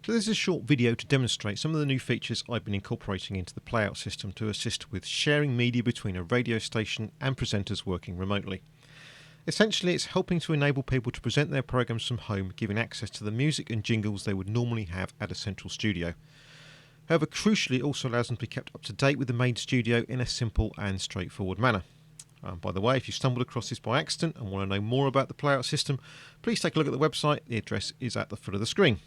So this is a short video to demonstrate some of the new features I've been incorporating into the Playout system to assist with sharing media between a radio station and presenters working remotely. Essentially, it's helping to enable people to present their programs from home, giving access to the music and jingles they would normally have at a central studio. However, crucially, it also allows them to be kept up to date with the main studio in a simple and straightforward manner. By the way, if you stumbled across this by accident and want to know more about the Playout system, please take a look at the website. The address is at the foot of the screen.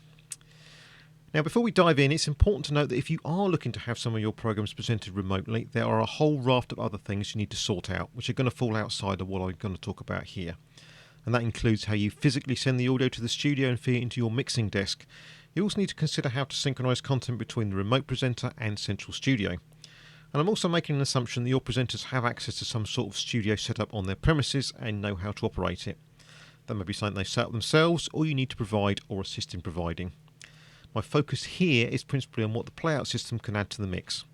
Now, before we dive in, it's important to note that if you are looking to have some of your programs presented remotely, there are a whole raft of other things you need to sort out, which are going to fall outside of what I'm going to talk about here. And that includes how you physically send the audio to the studio and feed it into your mixing desk. You also need to consider how to synchronize content between the remote presenter and central studio. And I'm also making an assumption that your presenters have access to some sort of studio setup on their premises and know how to operate it. That may be something they've set up themselves, or you need to provide or assist in providing. My focus here is principally on what the Playout system can add to the mix.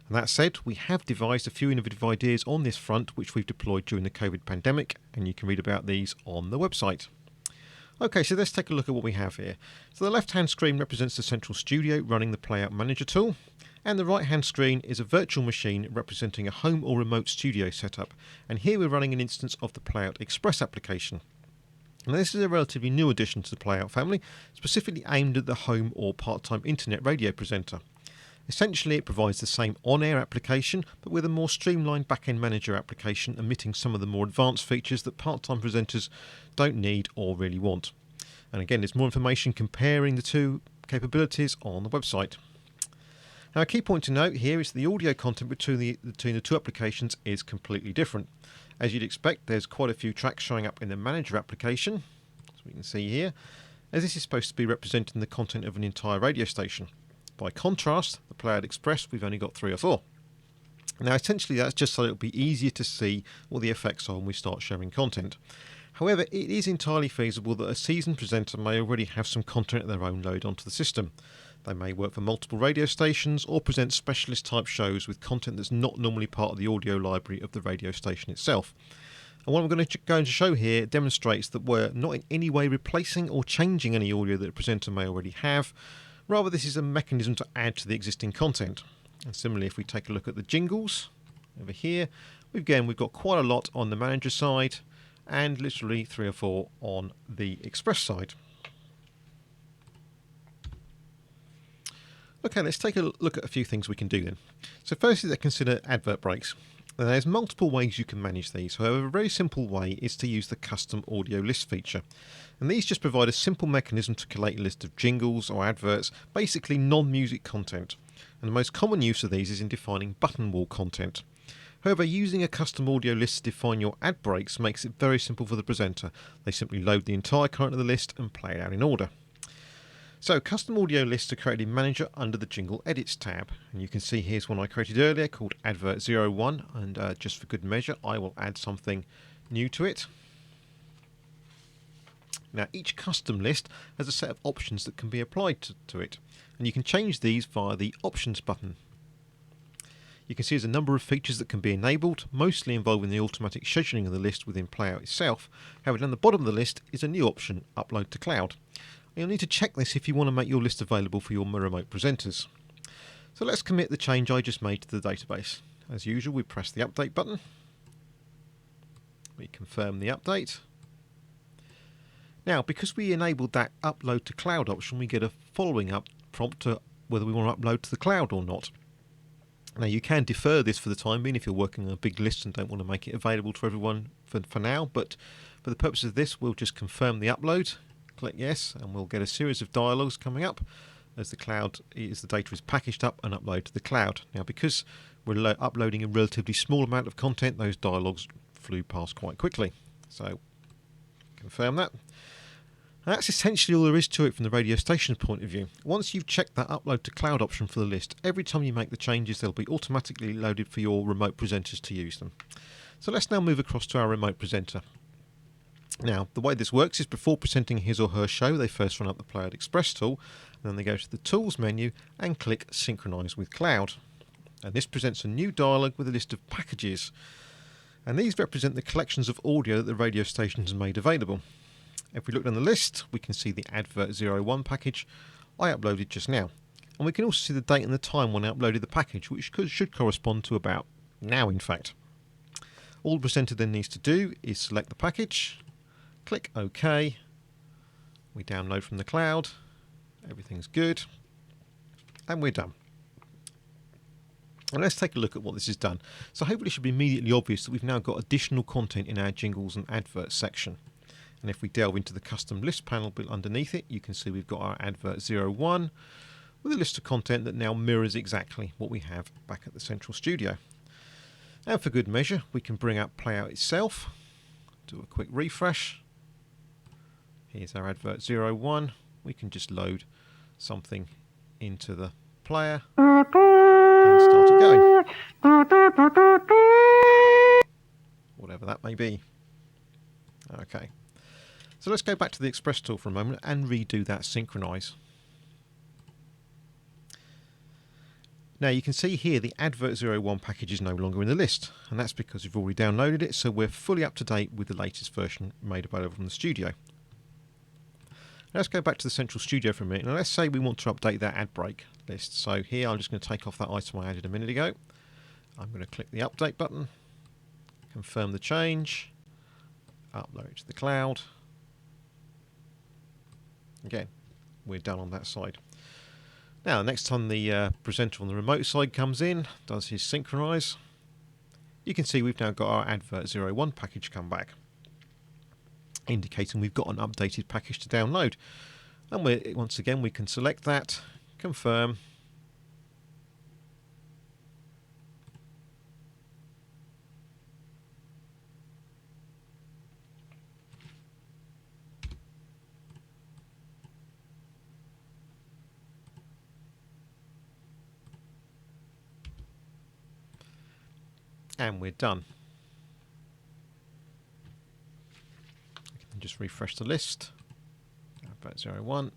And that said, we have devised a few innovative ideas on this front which we've deployed during the COVID pandemic, and you can read about these on the website. Okay, so let's take a look at what we have here. So the left-hand screen represents the central studio running the Playout Manager tool, and the right-hand screen is a virtual machine representing a home or remote studio setup. And here we're running an instance of the Playout Express application. Now, this is a relatively new addition to the Playout family, specifically aimed at the home or part-time internet radio presenter. Essentially, it provides the same on-air application, but with a more streamlined back-end manager application, omitting some of the more advanced features that part-time presenters don't need or really want. And again, there's more information comparing the two capabilities on the website. Now, a key point to note here is the audio content between the two applications is completely different. As you'd expect, there's quite a few tracks showing up in the Manager application, as we can see here, as this is supposed to be representing the content of an entire radio station. By contrast, the Playout Express, we've only got 3 or 4. Now, essentially, that's just so it'll be easier to see what the effects are when we start sharing content. However, it is entirely feasible that a seasoned presenter may already have some content of their own load onto the system. They may work for multiple radio stations or present specialist type shows with content that's not normally part of the audio library of the radio station itself. And what I'm going to show here demonstrates that we're not in any way replacing or changing any audio that a presenter may already have. Rather, this is a mechanism to add to the existing content. And similarly, if we take a look at the jingles over here, we've got quite a lot on the Manager side and literally 3 or 4 on the Express side. Okay, let's take a look at a few things we can do then. So firstly, let's consider advert breaks. Now, there's multiple ways you can manage these. However, a very simple way is to use the custom audio list feature. And these just provide a simple mechanism to collate a list of jingles or adverts, basically non-music content. And the most common use of these is in defining button wall content. However, using a custom audio list to define your ad breaks makes it very simple for the presenter. They simply load the entire content of the list and play it out in order. So, custom audio lists are created in Manager under the Jingle Edits tab. And you can see here's one I created earlier called Advert 01. And just for good measure, I will add something new to it. Now, each custom list has a set of options that can be applied to it. And you can change these via the Options button. You can see there's a number of features that can be enabled, mostly involving the automatic scheduling of the list within Playout itself. However, down the bottom of the list is a new option, Upload to Cloud. You'll need to check this if you want to make your list available for your remote presenters. So let's commit the change I just made to the database. As usual, we press the Update button. We confirm the update. Now, because we enabled that Upload to Cloud option, we get a following up prompt to whether we want to upload to the cloud or not. Now, you can defer this for the time being if you're working on a big list and don't want to make it available to everyone for now, but for the purpose of this, we'll just confirm the upload. Click yes, and we'll get a series of dialogues coming up as the data is packaged up and uploaded to the cloud. Now, because we're uploading a relatively small amount of content, those dialogues flew past quite quickly. So, confirm that. And that's essentially all there is to it from the radio station's point of view. Once you've checked that Upload to Cloud option for the list, every time you make the changes, they'll be automatically loaded for your remote presenters to use them. So let's now move across to our remote presenter. Now, the way this works is before presenting his or her show, they first run up the Playout Express tool, and then they go to the Tools menu and click Synchronize with Cloud. And this presents a new dialog with a list of packages. And these represent the collections of audio that the radio station has made available. If we look down the list, we can see the Advert 01 package I uploaded just now. And we can also see the date and the time when I uploaded the package, which should correspond to about now, in fact. All the presenter then needs to do is select the package, click OK, we download from the cloud, everything's good, and we're done. And let's take a look at what this has done. So hopefully it should be immediately obvious that we've now got additional content in our jingles and adverts section. And if we delve into the custom list panel underneath it, you can see we've got our advert 01 with a list of content that now mirrors exactly what we have back at the central studio. And for good measure, we can bring up Playout itself, do a quick refresh. Here's our advert 01. We can just load something into the player and start it going. Whatever that may be. Okay. So let's go back to the Express tool for a moment and redo that synchronize. Now you can see here the Advert 01 package is no longer in the list, and that's because we've already downloaded it, so we're fully up to date with the latest version made available from the studio. Let's go back to the central studio for a minute. Now let's say we want to update that ad break list. So here I'm just going to take off that item I added a minute ago. I'm going to click the update button, confirm the change, upload it to the cloud. Again, we're done on that side. Now, next time the presenter on the remote side comes in, does his synchronize, you can see we've now got our Advert 01 package come back, indicating we've got an updated package to download. And once again, we can select that, confirm, and we're done. I can just refresh the list, Advert 01,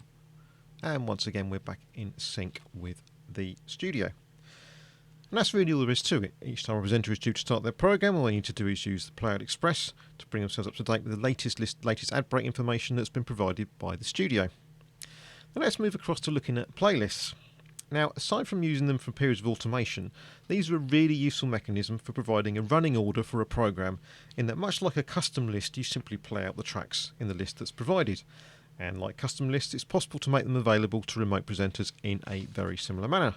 and once again we're back in sync with the studio. And that's really all there is to it. Each time a presenter is due to start their program, all they need to do is use the Playout Express to bring themselves up to date with the latest ad break information that's been provided by the studio. Now let's move across to looking at playlists. Now, aside from using them for periods of automation, these are a really useful mechanism for providing a running order for a program, in that much like a custom list, you simply play out the tracks in the list that's provided. And like custom lists, it's possible to make them available to remote presenters in a very similar manner.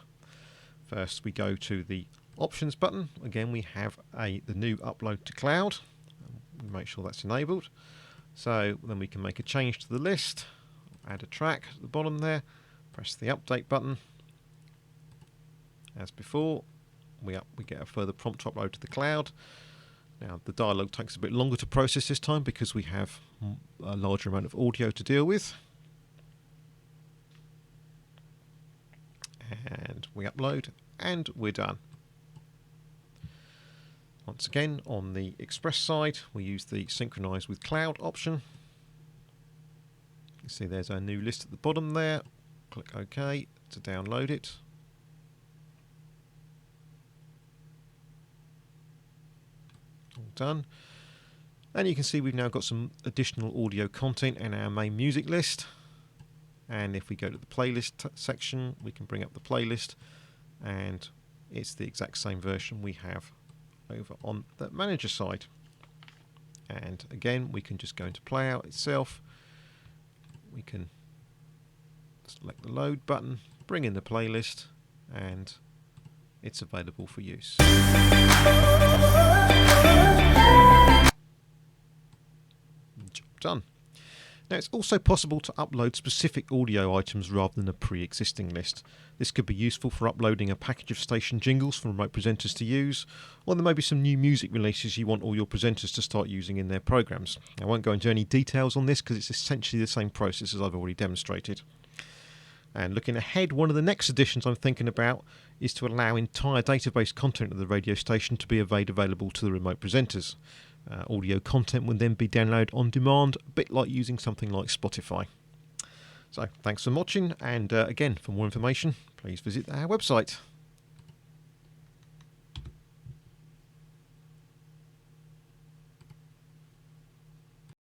First, we go to the Options button. Again, we have the new Upload to Cloud. We make sure that's enabled. So then we can make a change to the list, add a track at the bottom there, press the Update button. As before, we get a further prompt to upload to the cloud. Now the dialogue takes a bit longer to process this time because we have a larger amount of audio to deal with. And we upload, and we're done. Once again, on the Express side, we use the Synchronize with Cloud option. You see there's our new list at the bottom there. Click OK to download it. All done. And you can see we've now got some additional audio content in our main music list. And if we go to the playlist section, we can bring up the playlist, and it's the exact same version we have over on the manager side. And again, we can just go into Playout itself. We can select the load button, bring in the playlist, and it's available for use. Job done. Now, it's also possible to upload specific audio items rather than a pre-existing list. This could be useful for uploading a package of station jingles for remote presenters to use, or there may be some new music releases you want all your presenters to start using in their programs. I won't go into any details on this because it's essentially the same process as I've already demonstrated. And looking ahead, one of the next additions I'm thinking about is to allow entire database content of the radio station to be made available to the remote presenters. Audio content would then be downloaded on demand, a bit like using something like Spotify. So thanks for watching, and again, for more information, please visit our website.